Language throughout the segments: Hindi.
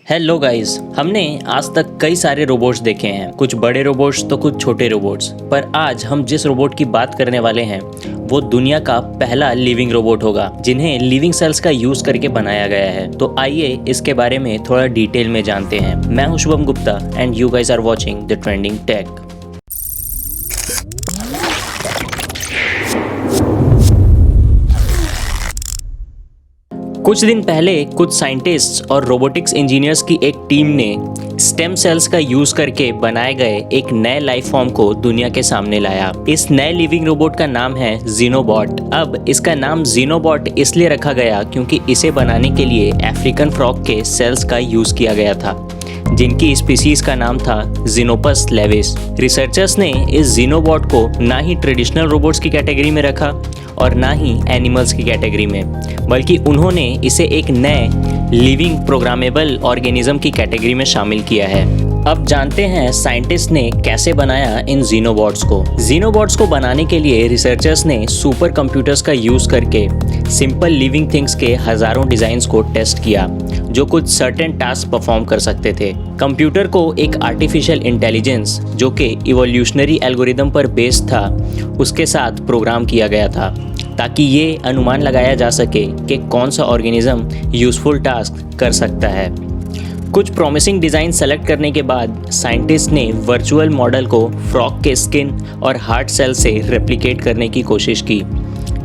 हेलो गाइस, हमने आज तक कई सारे रोबोट्स देखे हैं, कुछ बड़े रोबोट्स तो कुछ छोटे रोबोट्स। पर आज हम जिस रोबोट की बात करने वाले हैं वो दुनिया का पहला लिविंग रोबोट होगा जिन्हें लिविंग सेल्स का यूज करके बनाया गया है। तो आइए इसके बारे में थोड़ा डिटेल में जानते हैं। मैं हूं Shubham Gupta and you guys are watching the trending tech. कुछ दिन पहले कुछ साइंटिस्ट्स और रोबोटिक्स इंजीनियर्स की एक टीम ने स्टेम सेल्स का यूज करके बनाए गए एक नए लाइफ फॉर्म को दुनिया के सामने लाया। इस नए लिविंग रोबोट का नाम है जीनोबॉट। अब इसका नाम जीनोबॉट इसलिए रखा गया क्योंकि इसे बनाने के लिए अफ्रीकन फ्रॉग के सेल्स का यूज किया गया था, जिनकी स्पीसीज का नाम था जीनोपस लेविस। रिसर्चर्स ने इस जीनोबॉट को ना ही ट्रेडिशनल रोबोट्स की कैटेगरी में रखा और ना ही एनिमल्स की कैटेगरी में, बल्कि उन्होंने इसे एक नए लिविंग प्रोग्रामेबल ऑर्गेनिज्म की कैटेगरी में शामिल किया है। अब जानते हैं साइंटिस्ट ने कैसे बनाया इन जीनोबॉट्स को। जीनोबॉट्स को बनाने के लिए रिसर्चर्स ने सुपर कंप्यूटर्स का यूज करके सिंपल लिविंग थिंग्स के हजारों डिजाइन्स को टेस्ट किया जो कुछ सर्टेन टास्क परफॉर्म कर सकते थे। कंप्यूटर को एक आर्टिफिशियल इंटेलिजेंस जो कि इवोल्यूशनरी एल्गोरिदम पर बेस्ड था उसके साथ प्रोग्राम किया गया था ताकि ये अनुमान लगाया जा सके कि कौन सा ऑर्गेनिज्म यूजफुल टास्क कर सकता है। कुछ प्रॉमिसिंग डिज़ाइन सेलेक्ट करने के बाद साइंटिस्ट ने वर्चुअल मॉडल को फ्रॉग के स्किन और हार्ट सेल से रेप्लिकेट करने की कोशिश की,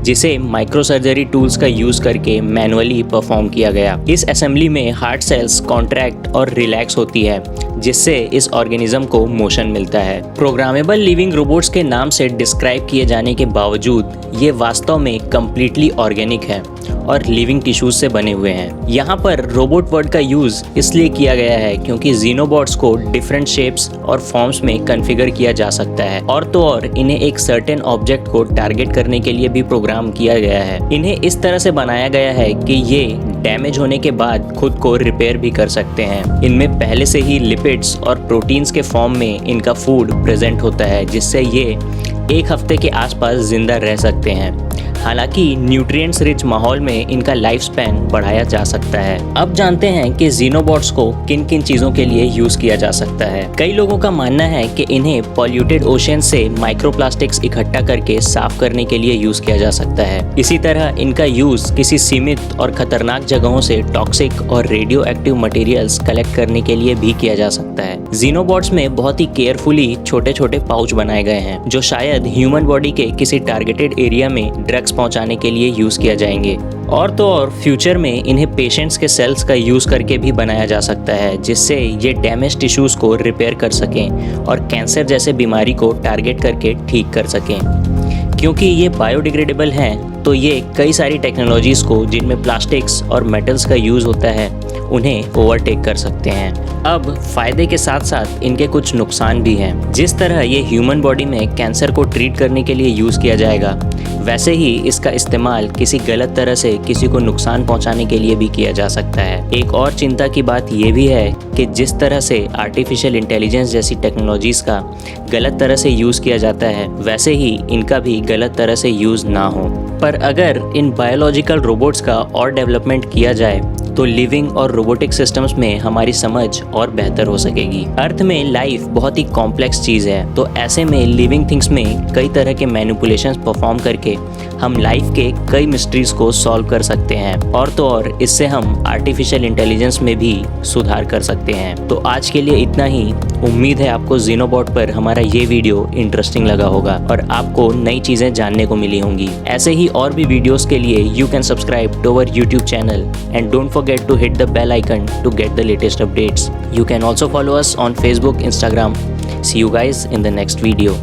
जिसे माइक्रो सर्जरी टूल्स का यूज करके मैनुअली परफॉर्म किया गया। इस असेंबली में हार्ट सेल्स कॉन्ट्रैक्ट और रिलैक्स होती है, जिससे इस ऑर्गेनिज्म को मोशन मिलता है। प्रोग्रामेबल लिविंग रोबोट्स के नाम से डिस्क्राइब किए जाने के बावजूद ये वास्तव में कम्प्लीटली ऑर्गेनिक है और लिविंग टिश्यूज से बने हुए हैं। यहाँ पर रोबोट वर्ड का यूज इसलिए किया गया है क्योंकि जीनोबॉट्स को डिफरेंट शेप्स और फॉर्म्स में कॉन्फ़िगर किया जा सकता है और तो और इन्हें एक सर्टेन ऑब्जेक्ट को टारगेट करने के लिए भी प्रोग्राम किया गया है। इन्हें इस तरह से बनाया गया है कि ये डैमेज होने के बाद खुद को रिपेयर भी कर सकते हैं। इनमें पहले से ही लिपिड्स और प्रोटीन्स के फॉर्म में इनका फूड प्रेजेंट होता है, जिससे ये एक हफ्ते के आसपास जिंदा रह सकते हैं। हालांकि न्यूट्रिएंट्स रिच माहौल में इनका लाइफ स्पैन बढ़ाया जा सकता है। अब जानते हैं कि जीनोबॉट्स को किन किन चीज़ों के लिए यूज़ किया जा सकता है। कई लोगों का मानना है कि इन्हें पॉल्यूटेड ओशन से माइक्रोप्लास्टिक्स इकट्ठा करके साफ करने के लिए यूज़ किया जा सकता है। इसी तरह इनका यूज़ किसी सीमित और खतरनाक जगहों से टॉक्सिक और रेडियो एक्टिव मटेरियल्स कलेक्ट करने के लिए भी किया जा सकता है। जीनोबॉट्स में बहुत ही केयरफुली छोटे छोटे पाउच बनाए गए हैं जो शायद ह्यूमन बॉडी के किसी टारगेटेड एरिया में ड्रग्स पहुंचाने के लिए यूज किया जाएंगे। और तो और फ्यूचर में इन्हें पेशेंट्स के सेल्स का यूज करके भी बनाया जा सकता है, जिससे ये डैमेज टिश्यूज को रिपेयर कर सकें और कैंसर जैसे बीमारी को टारगेट करके ठीक कर सकें। क्योंकि ये बायोडिग्रेडेबल हैं तो ये कई सारी टेक्नोलॉजीज़ को जिनमें प्लास्टिक्स और मेटल्स का यूज़ होता है उन्हें ओवरटेक कर सकते हैं। अब फ़ायदे के साथ साथ इनके कुछ नुकसान भी हैं। जिस तरह ये ह्यूमन बॉडी में कैंसर को ट्रीट करने के लिए यूज़ किया जाएगा, वैसे ही इसका इस्तेमाल किसी गलत तरह से किसी को नुकसान पहुंचाने के लिए भी किया जा सकता है। एक और चिंता की बात ये भी है कि जिस तरह से आर्टिफिशियल इंटेलिजेंस जैसी टेक्नोलॉजीज़ का गलत तरह से यूज़ किया जाता है, वैसे ही इनका भी गलत तरह से यूज़ ना हो। पर अगर इन बायोलॉजिकल रोबोट्स का और डेवलपमेंट किया जाए तो लिविंग और रोबोटिक सिस्टम्स में हमारी समझ और बेहतर हो सकेगी। अर्थ में लाइफ बहुत ही कॉम्प्लेक्स चीज़ है, तो ऐसे में लिविंग थिंग्स में कई तरह के मैनिपुलेशंस परफॉर्म करके हम लाइफ के कई मिस्ट्रीज़ को सॉल्व कर सकते हैं और तो और इससे हम आर्टिफिशियल इंटेलिजेंस में भी सुधार कर सकते हैं। तो आज के लिए इतना ही। उम्मीद है आपको जीनोबॉट पर हमारा ये वीडियो इंटरेस्टिंग लगा होगा और आपको नई चीज़ें जानने को मिली होंगी। ऐसे ही और भी वीडियोज़ के लिए you can subscribe to our YouTube channel and don't forget to hit the bell icon to get the latest updates. You can also follow us on Facebook, Instagram. See you guys in the next video.